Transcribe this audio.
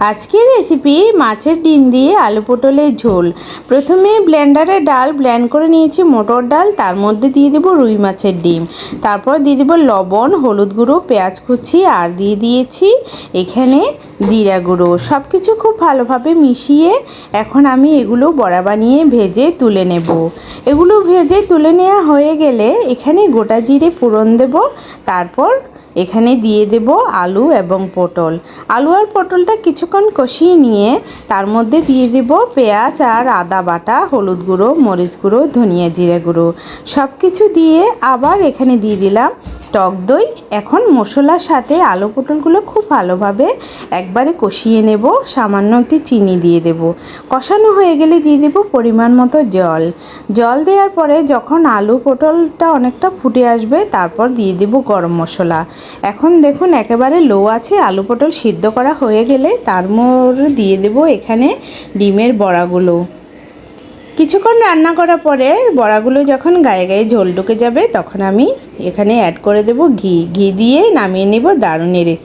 আজকের রেসিপি মাছের ডিম দিয়ে আলু পটলের ঝোল। প্রথমে ব্লেন্ডারে ডাল ব্লেন্ড করে নিয়েছি, মটর ডাল, তার মধ্যে দিয়ে দেবো রুই মাছের ডিম, তারপর দিয়ে দেবো লবণ, হলুদ গুঁড়ো, পেঁয়াজ কুচি, আর দিয়ে দিয়েছি এখানে জিরা গুঁড়ো। সব কিছু খুব ভালোভাবে মিশিয়ে এখন আমি এগুলো বড়া বানিয়ে ভেজে তুলে নেব। এগুলো ভেজে তুলে নেওয়া হয়ে গেলে এখানে গোটা জিরে ফোড়ন দেব, তারপর এখানে দিয়ে দেব আলু এবং পটল। আলু আর পটলটা কিছুক্ষণ কষিয়ে নিয়ে তার মধ্যে দিয়ে দেব পেঁয়াজ আর আদা বাটা, হলুদ গুঁড়ো, মরিচ গুঁড়ো, ধনিয়া জিরা গুঁড়ো, সব কিছু দিয়ে আবার এখানে দিয়ে দিলাম টক দই। এখন মশলার সাথে আলু পটলগুলো খুব ভালোভাবে একবারে কষিয়ে নেব। সামান্য একটু চিনি দিয়ে দেব। কষানো হয়ে গেলে দিয়ে দেব পরিমাণ মতো জল। জল দেওয়ার পরে যখন আলু পটলটা অনেকটা ফুটে আসবে তারপর দিয়ে দেব গরম মশলা। এখন দেখুন একেবারে লো আছে, আলু পটল সিদ্ধ করা হয়ে গেলে তার মধ্যে দিয়ে দেব এখানে ডিমের বড়াগুলো। কিছুক্ষণ রান্না করার পরে বড়াগুলো যখন গায়ে গায়ে ঝোল ঢুকে যাবে তখন আমি এখানে অ্যাড করে দেব ঘি। ঘি দিয়ে নামিয়ে নেব। দারুণ রেসিপি।